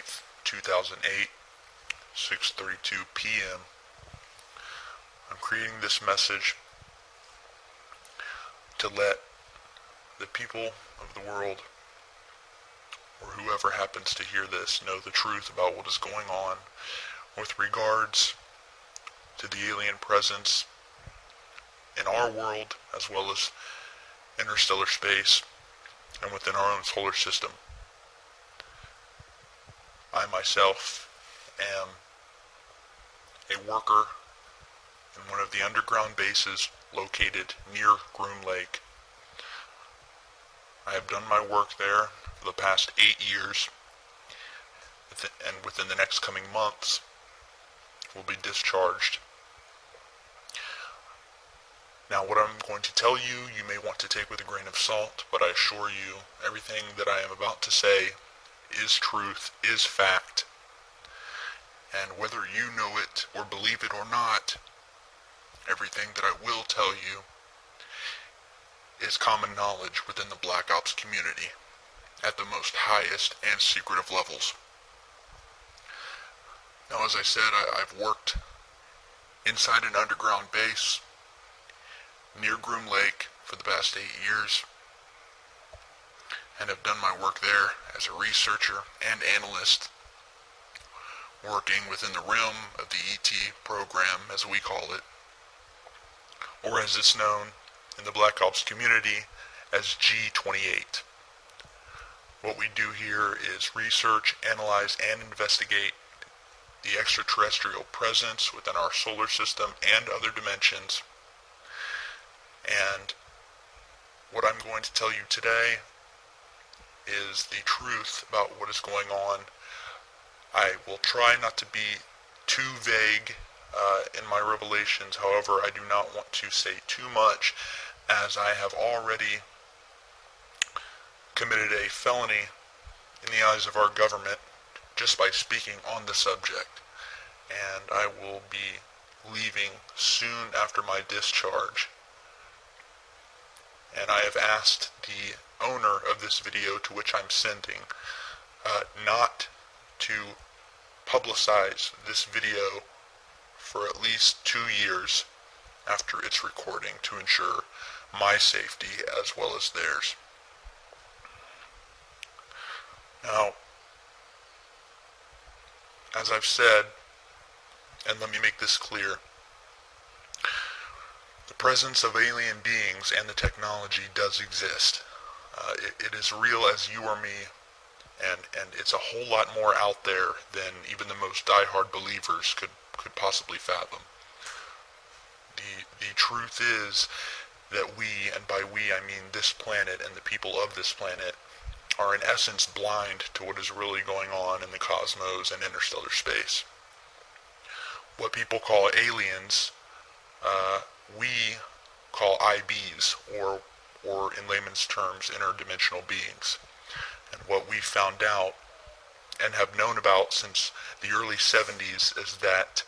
9th, 2008, 6:32 p.m. I'm creating this message to let the people of the world, or whoever happens to hear this, know the truth about what is going on with regards to the alien presence in our world as well as interstellar space and within our own solar system. I myself am a worker in one of the underground bases located near Groom Lake. I have done my work there for the past 8 years, and within the next coming months will be discharged. Now, what I'm going to tell you, you may want to take with a grain of salt, but I assure you, everything that I am about to say is truth, is fact. And whether you know it or believe it or not, everything that I will tell you is common knowledge within the Black Ops community at the most highest and secretive levels. Now, as I said, I've worked inside an underground base near Groom Lake for the past 8 years, and have done my work there as a researcher and analyst, working within the realm of the ET program, as we call it, or as it's known in the Black Ops community as G28. What we do here is research, analyze, and investigate the extraterrestrial presence within our solar system and other dimensions. And what I'm going to tell you today is the truth about what is going on. I will try not to be too vague in my revelations. However, I do not want to say too much, as I have already committed a felony in the eyes of our government just by speaking on the subject. And I will be leaving soon after my discharge. And I have asked the owner of this video, to which I'm sending, not to publicize this video for at least 2 years after its recording, to ensure my safety as well as theirs. Now, as I've said, and let me make this clear, the presence of alien beings and the technology does exist. It is real as you or me, and it's a whole lot more out there than even the most diehard believers could possibly fathom. The truth is that we, and by we I mean this planet and the people of this planet, are in essence blind to what is really going on in the cosmos and interstellar space. What people call aliens, we call IBs, or in layman's terms, interdimensional beings. And what we found out and have known about since the early 70s is that,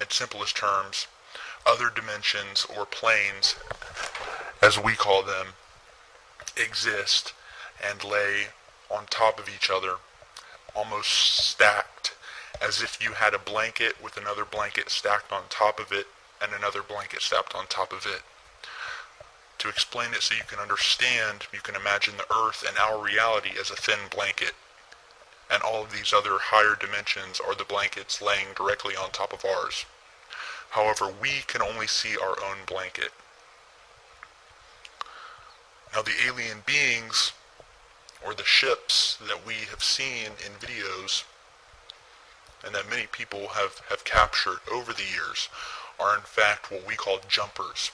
in simplest terms, other dimensions or planes, as we call them, exist and lay on top of each other, almost stacked, as if you had a blanket with another blanket stacked on top of it and another blanket stacked on top of it. To explain it so you can understand, you can imagine the Earth and our reality as a thin blanket, and all of these other higher dimensions are the blankets laying directly on top of ours. However, we can only see our own blanket. Now, the alien beings, or the ships that we have seen in videos, and that many people have captured over the years, are in fact what we call jumpers,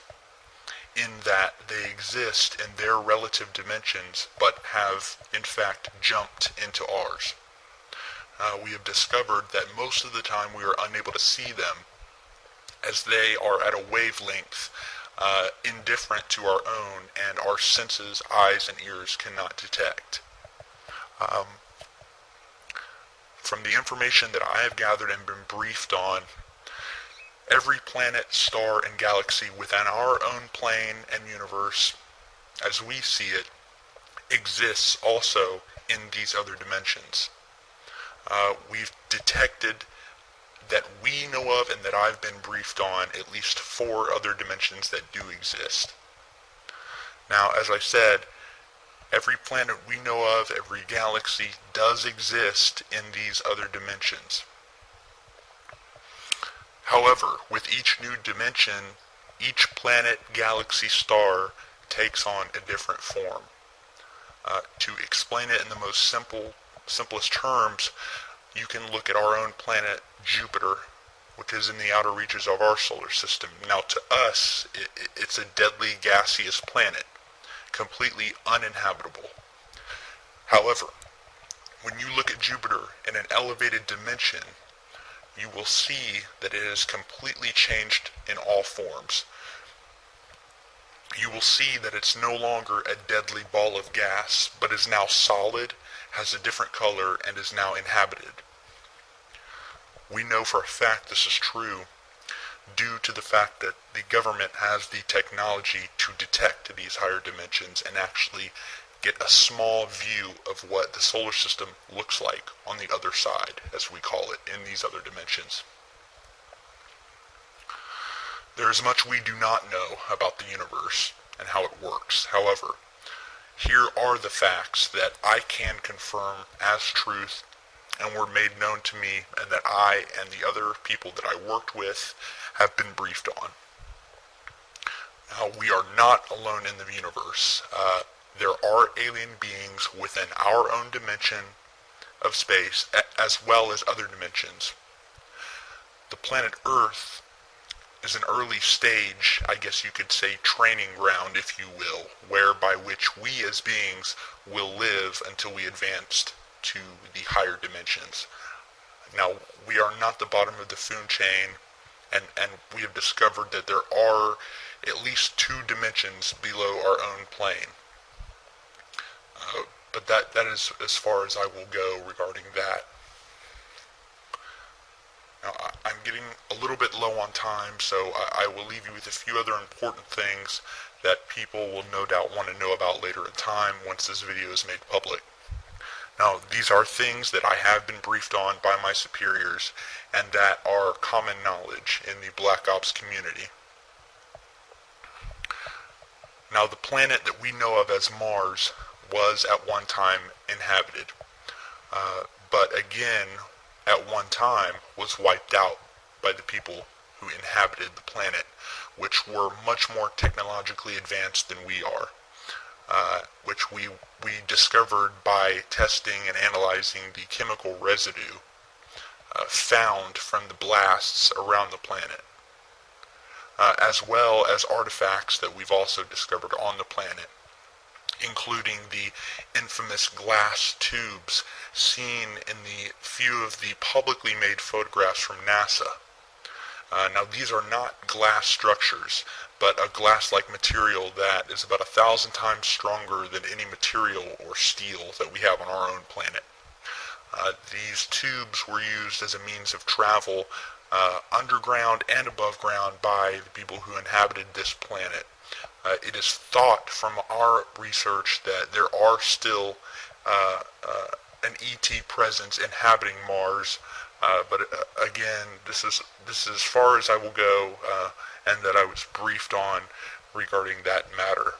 in that they exist in their relative dimensions, but have in fact jumped into ours. We have discovered that most of the time we are unable to see them, as they are at a wavelength indifferent to our own, and our senses, eyes and ears, cannot detect. From the information that I have gathered and been briefed on, every planet, star, and galaxy within our own plane and universe, as we see it, exists also in these other dimensions. we've detected that we know of and that I've been briefed on at least 4 other dimensions that do exist. Now, as I said, every planet we know of, every galaxy does exist in these other dimensions. However, with each new dimension, each planet, galaxy, star takes on a different form. To explain it in the most simplest terms, you can look at our own planet, Jupiter, which is in the outer reaches of our solar system. Now, to us, it's a deadly gaseous planet, completely uninhabitable. However, when you look at Jupiter in an elevated dimension, you will see that it has completely changed in all forms. You will see that it's no longer a deadly ball of gas, but is now solid, has a different color, and is now inhabited. We know for a fact this is true due to the fact that the government has the technology to detect these higher dimensions and actually get a small view of what the solar system looks like on the other side, as we call it, in these other dimensions. There is much we do not know about the universe and how it works. However, here are the facts that I can confirm as truth and were made known to me, and that I and the other people that I worked with have been briefed on. Now, we are not alone in the universe. There are alien beings within our own dimension of space, as well as other dimensions. The planet Earth is an early stage, I guess you could say, training ground, if you will, whereby which we as beings will live until we advance to the higher dimensions. Now, we are not the bottom of the food chain, and we have discovered that there are at least 2 dimensions below our own plane. But that is as far as I will go regarding that. Now, I'm getting a little bit low on time, so I will leave you with a few other important things that people will no doubt want to know about later in time once this video is made public. Now, these are things that I have been briefed on by my superiors and that are common knowledge in the Black Ops community. Now, the planet that we know of as Mars was at one time inhabited, but again, at one time was wiped out by the people who inhabited the planet, which were much more technologically advanced than we are, which we discovered by testing and analyzing the chemical residue found from the blasts around the planet, as well as artifacts that we've also discovered on the planet, including the infamous glass tubes seen in the few of the publicly made photographs from NASA. Now, these are not glass structures, but a glass-like material that is about 1,000 times stronger than any material or steel that we have on our own planet. These tubes were used as a means of travel underground and above ground by the people who inhabited this planet. It is thought from our research that there are still an ET presence inhabiting Mars, but again, this is as far as I will go, and that I was briefed on regarding that matter.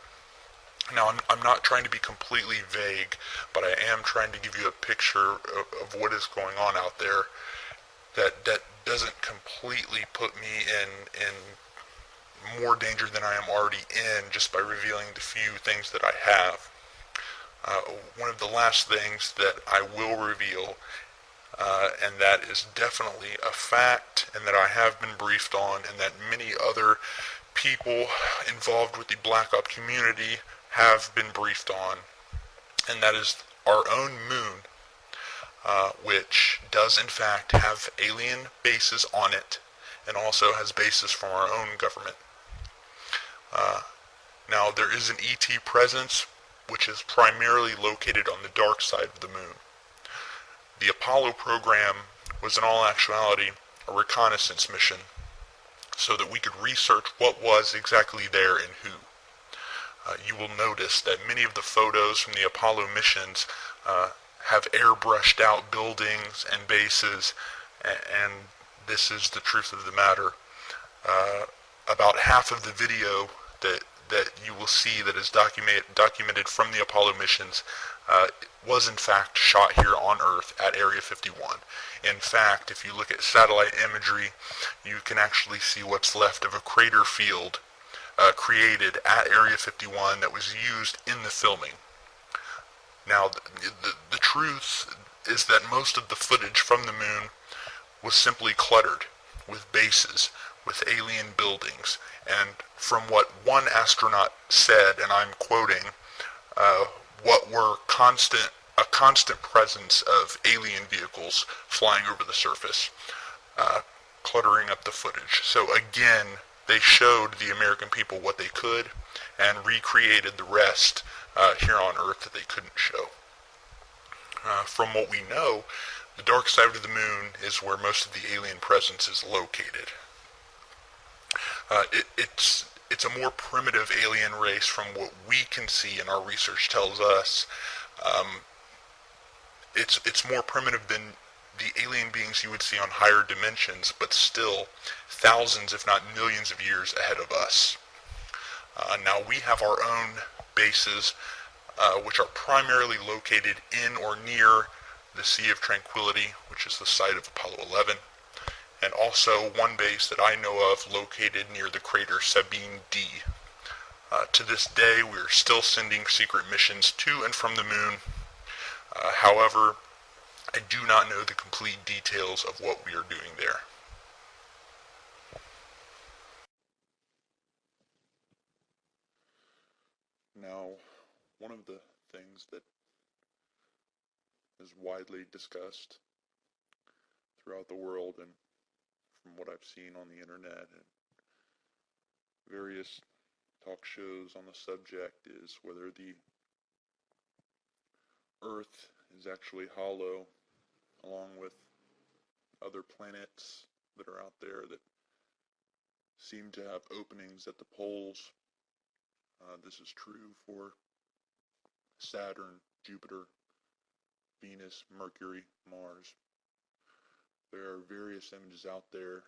Now, I'm not trying to be completely vague, but I am trying to give you a picture of what is going on out there that doesn't completely put me in more danger than I am already in just by revealing the few things that I have. One of the last things that I will reveal, and that is definitely a fact, and that I have been briefed on, and that many other people involved with the Black Ops community have been briefed on, and that is our own moon, which does in fact have alien bases on it, and also has bases from our own government. Now, there is an ET presence, which is primarily located on the dark side of the moon. The Apollo program was in all actuality a reconnaissance mission, so that we could research what was exactly there and who. You will notice that many of the photos from the Apollo missions have airbrushed out buildings and bases, and this is the truth of the matter. Uh, about half of the video that you will see that is documented from the Apollo missions was in fact shot here on Earth at Area 51. In fact, if you look at satellite imagery, you can actually see what's left of a crater field created at Area 51 that was used in the filming. Now, the truth is that most of the footage from the moon was simply cluttered with bases, with alien buildings, and from what one astronaut said, and I'm quoting, what were a constant presence of alien vehicles flying over the surface, cluttering up the footage. So again, they showed the American people what they could and recreated the rest here on Earth that they couldn't show. From what we know, the dark side of the moon is where most of the alien presence is located. It's a more primitive alien race from what we can see, and our research tells us. It's more primitive than the alien beings you would see on higher dimensions, but still thousands, if not millions of years ahead of us. Now we have our own bases, which are primarily located in or near the Sea of Tranquility, which is the site of Apollo 11, and also one base that I know of located near the crater Sabine D. To this day, we are still sending secret missions to and from the moon. However, I do not know the complete details of what we are doing there. Now, one of the things that is widely discussed throughout the world, and from what I've seen on the internet and various talk shows on the subject, is whether the Earth is actually hollow, along with other planets that are out there that seem to have openings at the poles. This is true for Saturn, Jupiter, Venus, Mercury, Mars. There are various images out there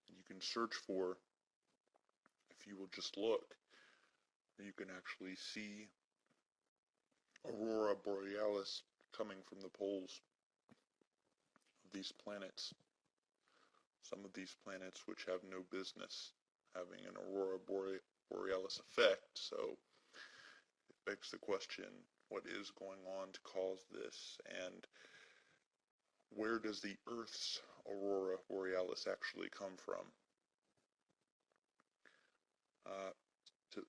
you can search for. If you will just look, you can actually see aurora borealis coming from the poles of these planets. Some of these planets which have no business having an aurora borealis effect, so it begs the question, what is going on to cause this, and where does the Earth's aurora borealis actually come from? To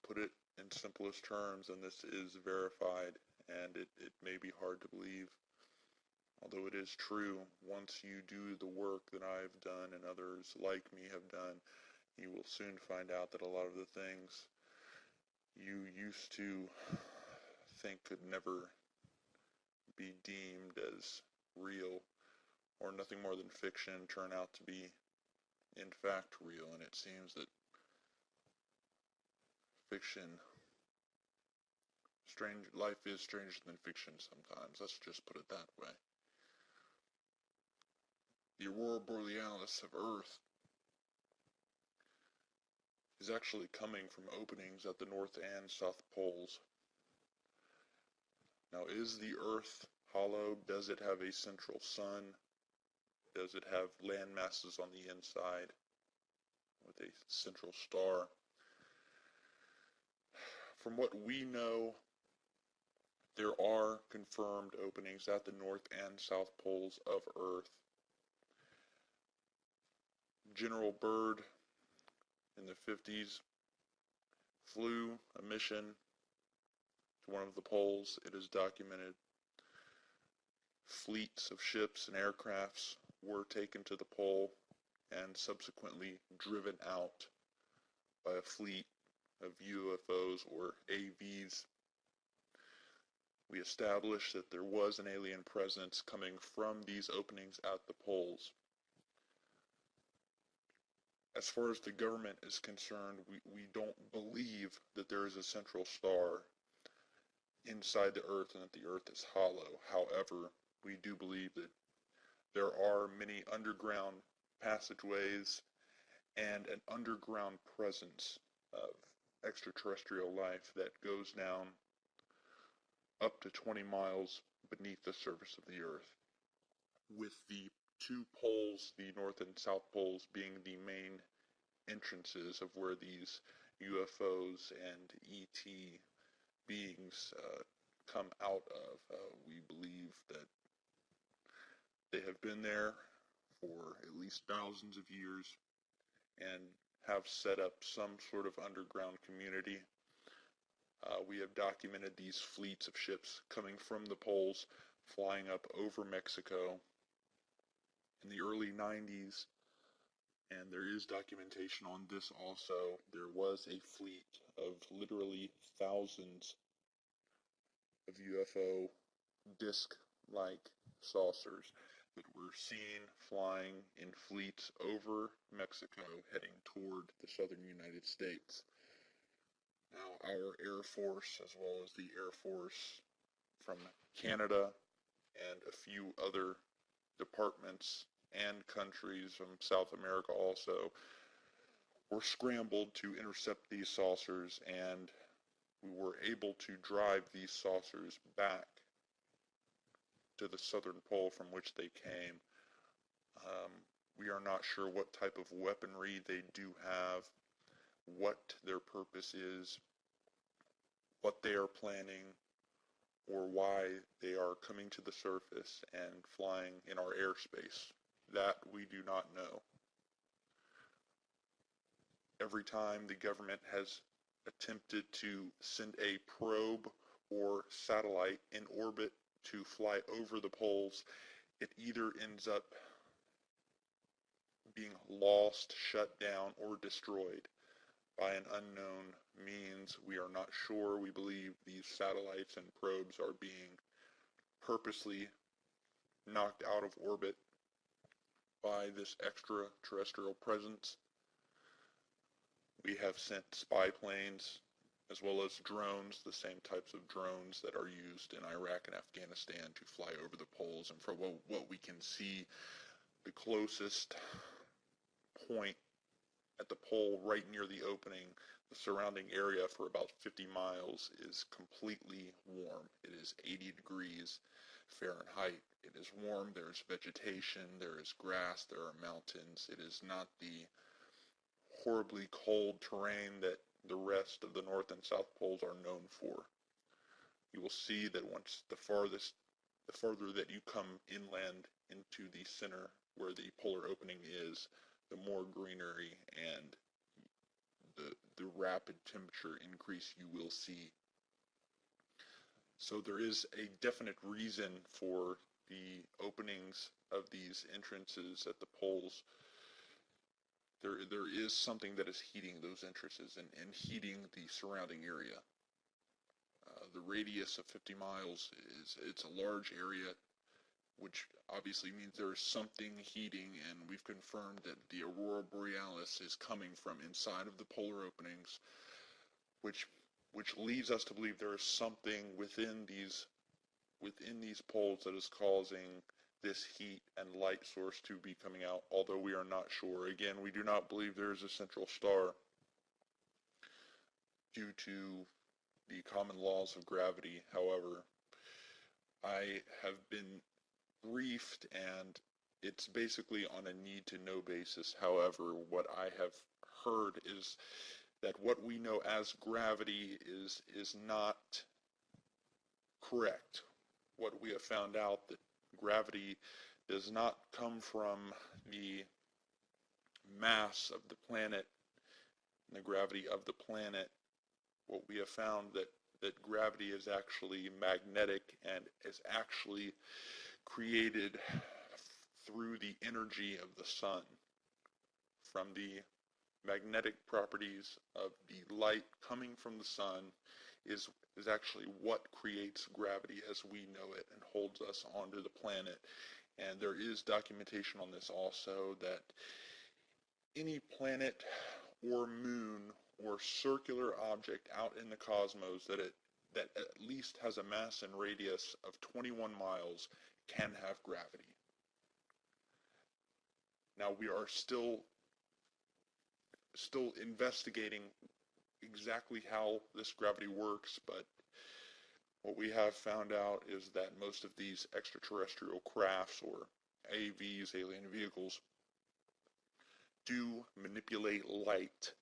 put it in simplest terms, and this is verified, and it may be hard to believe, although it is true, once you do the work that I've done and others like me have done, you will soon find out that a lot of the things you used to think could never be deemed as real or nothing more than fiction turn out to be in fact real. And it seems that life is stranger than fiction sometimes. Let's just put it that way. The aurora borealis of Earth is actually coming from openings at the North and South Poles. Now, is the Earth hollow? Does it have a central sun? Does it have land masses on the inside with a central star? From what we know, there are confirmed openings at the North and South Poles of Earth. General Byrd in the 50s flew a mission to one of the poles. It is documented. Fleets of ships and aircrafts were taken to the pole and subsequently driven out by a fleet of UFOs or AVs. We established that there was an alien presence coming from these openings at the poles. As far as the government is concerned, we don't believe that there is a central star inside the Earth and that the Earth is hollow. However, we do believe that there are many underground passageways and an underground presence of extraterrestrial life that goes down up to 20 miles beneath the surface of the Earth, with the two poles, the North and South poles, being the main entrances of where these UFOs and ET beings come out of. We believe that they have been there for at least thousands of years and have set up some sort of underground community. We have documented these fleets of ships coming from the poles, flying up over Mexico in the early 90s, and there is documentation on this also. There was a fleet of literally thousands of UFO disc-like saucers that were seen flying in fleets over Mexico heading toward the southern United States. Now, our Air Force, as well as the Air Force from Canada and a few other departments and countries from South America also, were scrambled to intercept these saucers, and we were able to drive these saucers back to the southern pole from which they came. We are not sure what type of weaponry they do have, what their purpose is, what they are planning, or why they are coming to the surface and flying in our airspace. That we do not know. Every time the government has attempted to send a probe or satellite in orbit to fly over the poles, it either ends up being lost, shut down, or destroyed by an unknown means. We are not sure. We believe these satellites and probes are being purposely knocked out of orbit by this extraterrestrial presence. We have sent spy planes as well as drones, the same types of drones that are used in Iraq and Afghanistan to fly over the poles. And from what we can see, the closest point at the pole right near the opening, the surrounding area for about 50 miles is completely warm. It is 80 degrees Fahrenheit. It is warm. There's vegetation. There is grass. There are mountains. It is not the horribly cold terrain that the rest of the North and South poles are known for. You will see that once the farther that you come inland into the center where the polar opening is, the more greenery and the rapid temperature increase you will see. So there is a definite reason for the openings of these entrances at the poles. There is something that is heating those entrances and heating the surrounding area. The radius of 50 miles it's a large area, which obviously means there is something heating, and we've confirmed that the aurora borealis is coming from inside of the polar openings, which leads us to believe there is something within these poles that is causing this heat and light source to be coming out, although we are not sure. Again, we do not believe there is a central star due to the common laws of gravity. However, I have been briefed, and it's basically on a need-to-know basis. However, what I have heard is that what we know as gravity is not correct. What we have found out that gravity does not come from the mass of the planet and the gravity of the planet. What we have found that gravity is actually magnetic and is actually created through the energy of the sun, from the magnetic properties of the light coming from the sun is actually what creates gravity as we know it and holds us onto the planet. And there is documentation on this also, that any planet or moon or circular object out in the cosmos that that at least has a mass and radius of 21 miles can have gravity. Now we are still investigating exactly how this gravity works, but what we have found out is that most of these extraterrestrial crafts, or AVs, alien vehicles, do manipulate light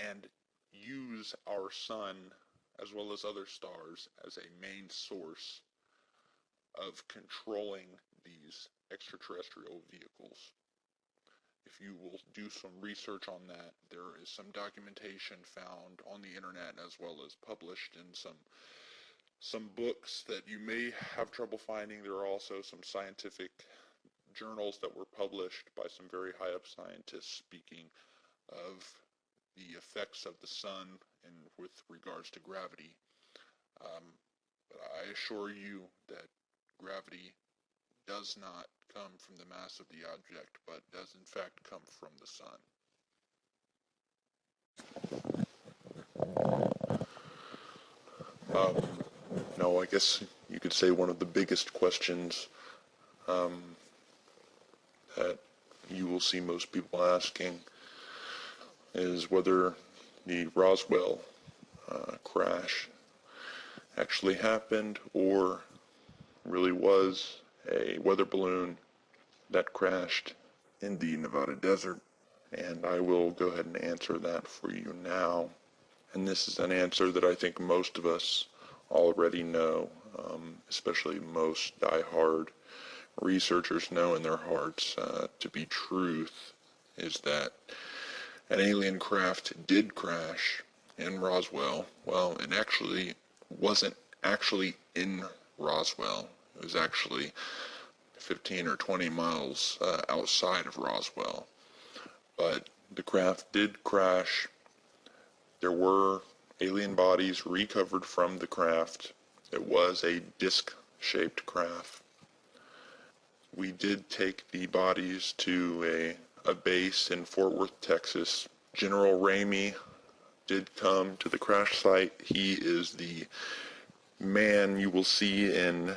and use our sun as well as other stars as a main source of controlling these extraterrestrial vehicles. If you will do some research on that, there is some documentation found on the internet as well as published in some books that you may have trouble finding. There are also some scientific journals that were published by some very high up scientists speaking of the effects of the sun and with regards to gravity. But I assure you that gravity does not come from the mass of the object, but does in fact come from the sun. Now, I guess you could say one of the biggest questions that you will see most people asking is whether the Roswell crash actually happened or really was a weather balloon that crashed in the Nevada desert. And I will go ahead and answer that for you now. And this is an answer that I think most of us already know, especially most die-hard researchers know in their hearts to be truth, is that an alien craft did crash in Roswell. Well, it actually wasn't actually in Roswell. It was actually 15 or 20 miles outside of Roswell. But the craft did crash. There were alien bodies recovered from the craft. It was a disc-shaped craft. We did take the bodies to a base in Fort Worth, Texas. General Ramey did come to the crash site. He is the man you will see in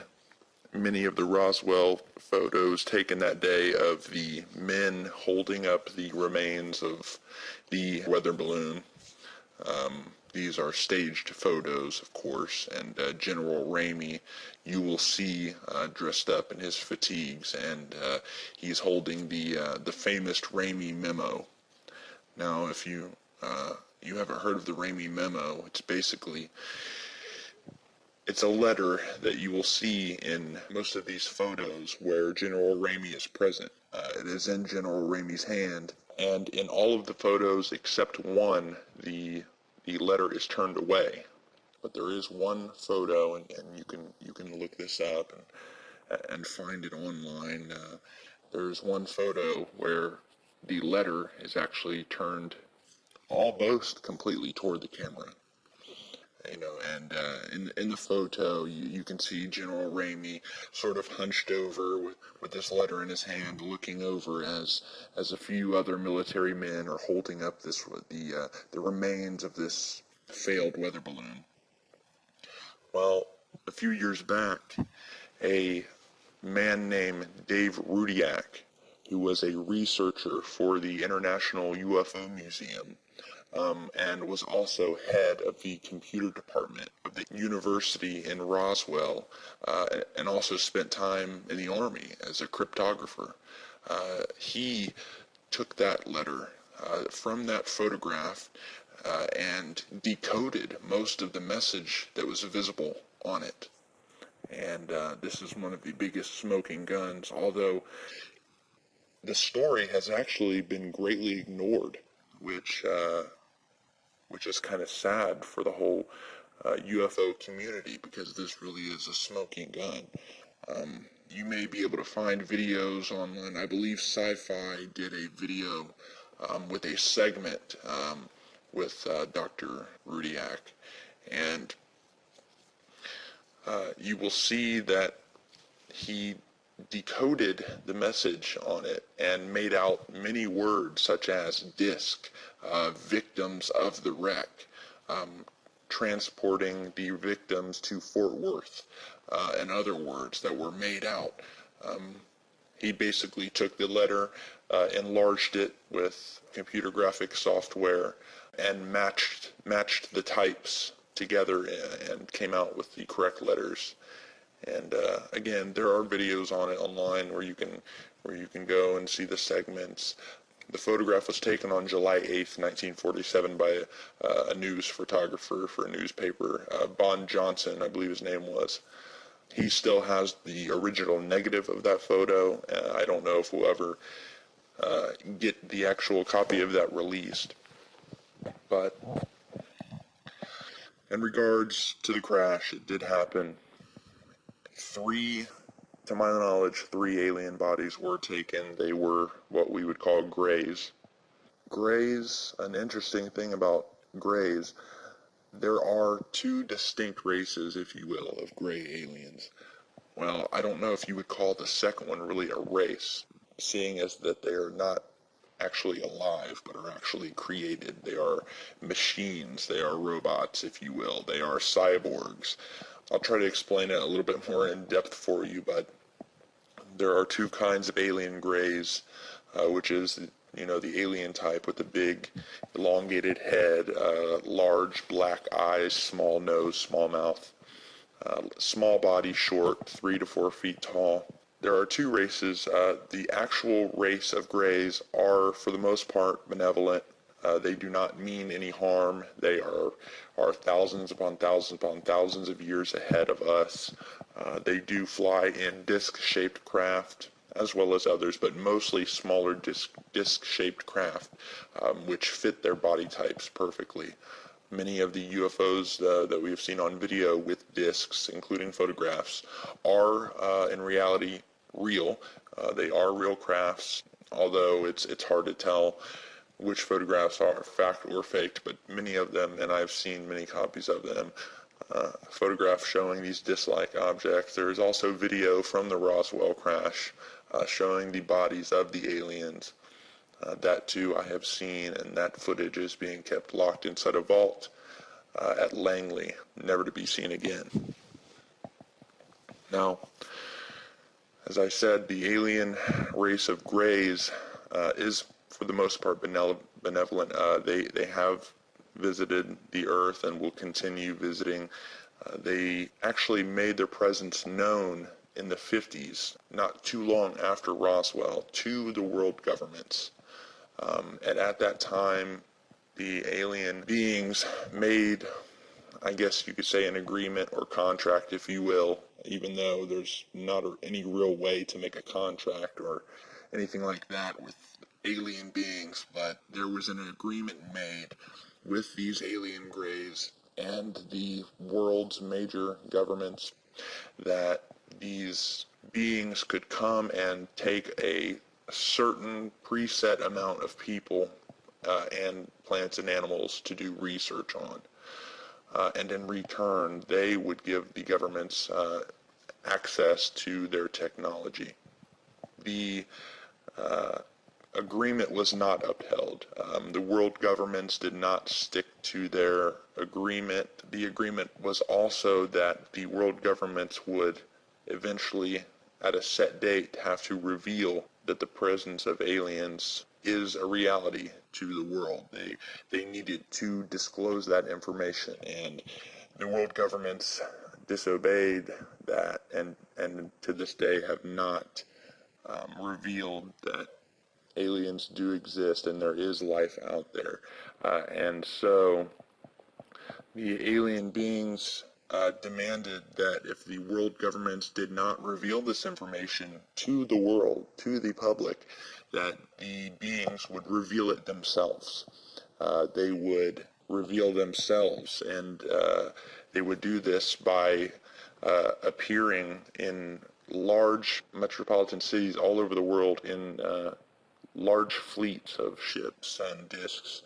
many of the Roswell photos taken that day of the men holding up the remains of the weather balloon. These are staged photos, of course, and General Ramey you will see dressed up in his fatigues, and he's holding the famous Ramey memo. Now, if you haven't heard of the Ramey memo, it's a letter that you will see in most of these photos where General Ramey is present. It is in General Ramey's hand, and in all of the photos except one, the letter is turned away. But there is one photo, and you can look this up and find it online. There's one photo where the letter is actually turned almost completely toward the camera. And in the photo, you can see General Ramey sort of hunched over with this letter in his hand, looking over as a few other military men are holding up the remains of this failed weather balloon. Well, a few years back, a man named Dave Rudiak, who was a researcher for the International UFO Museum, and was also head of the computer department of the university in Roswell, and also spent time in the Army as a cryptographer. He took that letter from that photograph and decoded most of the message that was visible on it. And this is one of the biggest smoking guns, although the story has actually been greatly ignored, which is kind of sad for the whole UFO community, because this really is a smoking gun. You may be able to find videos online. I believe Sci-Fi did a video with a segment with Dr. Rudiak, and you will see that he decoded the message on it and made out many words such as disc, victims of the wreck, transporting the victims to Fort Worth, and other words that were made out. He basically took the letter, enlarged it with computer graphic software, and matched the types together and came out with the correct letters. And again, there are videos on it online where you can go and see the segments. The photograph was taken on July 8th, 1947 by a news photographer for a newspaper, Bon Johnson, I believe his name was. He still has the original negative of that photo. I don't know if we'll ever get the actual copy of that released. But in regards to the crash, it did happen. To my knowledge, 3 alien bodies were taken. They were what we would call grays. Grays, an interesting thing about grays, there are 2 distinct races, if you will, of gray aliens. Well, I don't know if you would call the second one really a race, seeing as that they are not actually alive, but are actually created. They are machines, they are robots, if you will. They are cyborgs. I'll try to explain it a little bit more in depth for you, but there are 2 kinds of alien grays, which is the alien type with the big elongated head, large black eyes, small nose, small mouth, small body, short, 3 to 4 feet tall. There are 2 races. The actual race of grays are, for the most part, benevolent. They do not mean any harm. They are thousands upon thousands upon thousands of years ahead of us. They do fly in disc-shaped craft, as well as others, but mostly smaller disc-shaped craft, which fit their body types perfectly. Many of the UFOs that we have seen on video with discs, including photographs, are in reality real. They are real crafts, although it's hard to tell which photographs are fact or faked, but many of them, and I've seen many copies of them, photographs showing these disc-like objects. There is also video from the Roswell crash showing the bodies of the aliens. That too I have seen, and that footage is being kept locked inside a vault at Langley, never to be seen again. Now, as I said, the alien race of grays is, for the most part, benevolent. They have visited the Earth and will continue visiting. They actually made their presence known in the 50s, not too long after Roswell, to the world governments. And at that time, the alien beings made, I guess you could say, an agreement or contract, if you will, even though there's not any real way to make a contract or anything like that with alien beings, but there was an agreement made with these alien grays and the world's major governments that these beings could come and take a certain preset amount of people and plants and animals to do research on. And in return, they would give the governments access to their technology. The agreement was not upheld. The world governments did not stick to their agreement. The agreement was also that the world governments would eventually, at a set date, have to reveal that the presence of aliens is a reality to the world. They needed to disclose that information, and the world governments disobeyed that, and to this day have not revealed that aliens do exist and there is life out there. And so the alien beings demanded that if the world governments did not reveal this information to the world, to the public, that the beings would reveal it themselves. They would reveal themselves, and they would do this by appearing in large metropolitan cities all over the world in large fleets of ships and discs,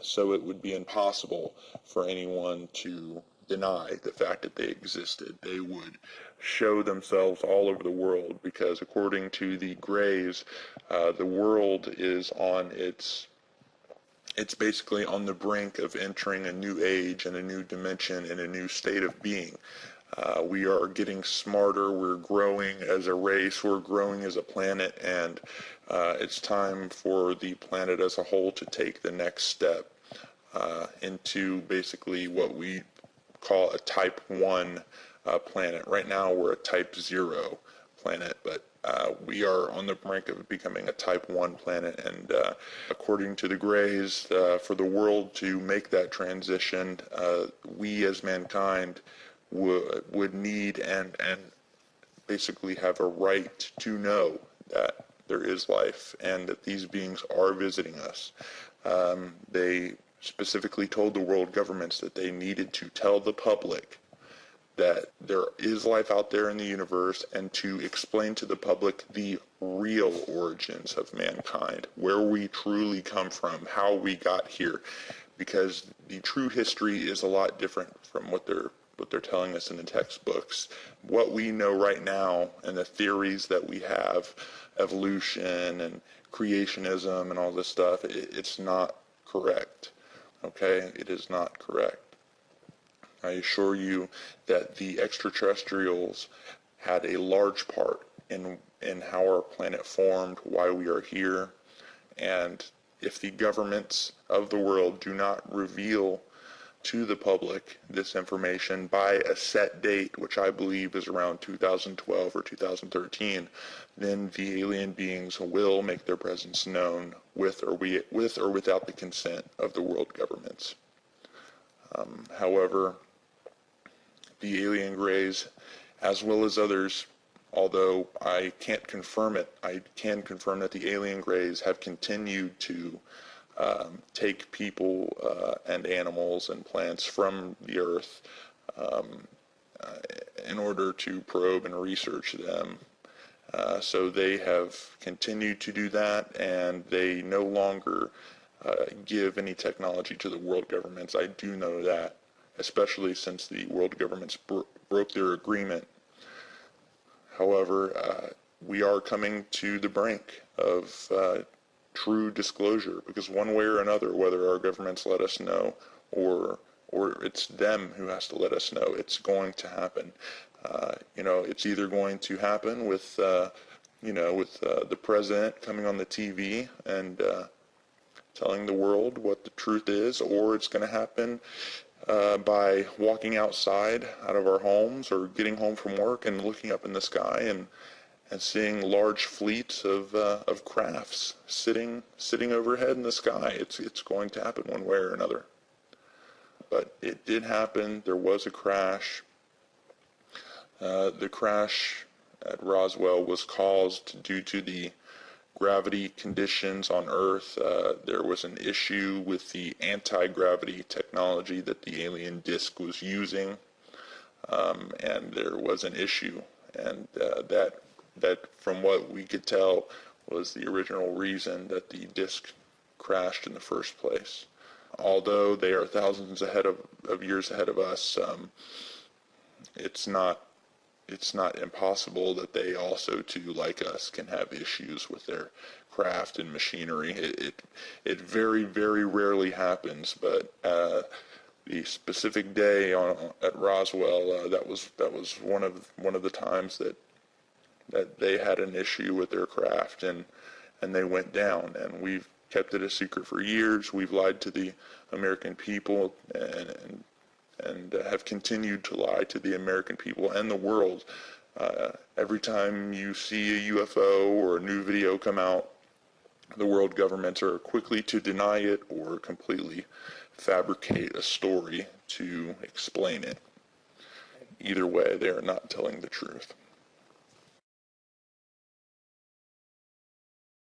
so it would be impossible for anyone to deny the fact that they existed. They would show themselves all over the world because, according to the Greys, the world is on its It's basically on the brink of entering a new age and a new dimension and a new state of being. We are getting smarter, we're growing as a race, we're growing as a planet, and it's time for the planet as a whole to take the next step into basically what we call a type 1 planet. Right now we're a type 0 planet, but we are on the brink of becoming a type 1 planet, and according to the Greys, for the world to make that transition, we as mankind would need and basically have a right to know that there is life and that these beings are visiting us. They specifically told the world governments that they needed to tell the public that there is life out there in the universe and to explain to the public the real origins of mankind, where we truly come from, how we got here, because the true history is a lot different from what they're telling us in the textbooks. What we know right now and the theories that we have, evolution and creationism and all this stuff, it's not correct. Okay? It is not correct. I assure you that the extraterrestrials had a large part in how our planet formed, why we are here, and if the governments of the world do not reveal to the public this information by a set date, which I believe is around 2012 or 2013, then the alien beings will make their presence known with or without the consent of the world governments. However, the alien Greys, as well as others, although I can't confirm it, I can confirm that the alien Greys have continued to take people and animals and plants from the Earth in order to probe and research them. So they have continued to do that, and they no longer give any technology to the world governments. I do know that, especially since the world governments broke their agreement. However, we are coming to the brink of true disclosure, because one way or another, whether our governments let us know or it's them who has to let us know, it's going to happen. It's either going to happen with the president coming on the TV and telling the world what the truth is, or it's going to happen by walking outside out of our homes or getting home from work and looking up in the sky and seeing large fleets of crafts sitting overhead in the sky. It's going to happen one way or another. But it did happen. There was a crash. The crash at Roswell was caused due to the gravity conditions on Earth. There was an issue with the anti-gravity technology that the alien disk was using, and there was an issue, and that from what we could tell was the original reason that the disk crashed in the first place. Although they are thousands of years ahead of us, it's not impossible that they also, too, like us, can have issues with their craft and machinery. It very, very rarely happens, but the specific day at Roswell, that was one of the times that they had an issue with their craft, and they went down. And we've kept it a secret for years. We've lied to the American people and have continued to lie to the American people and the world. Every time you see a UFO or a new video come out, the world governments are quickly to deny it or completely fabricate a story to explain it. Either way, they are not telling the truth.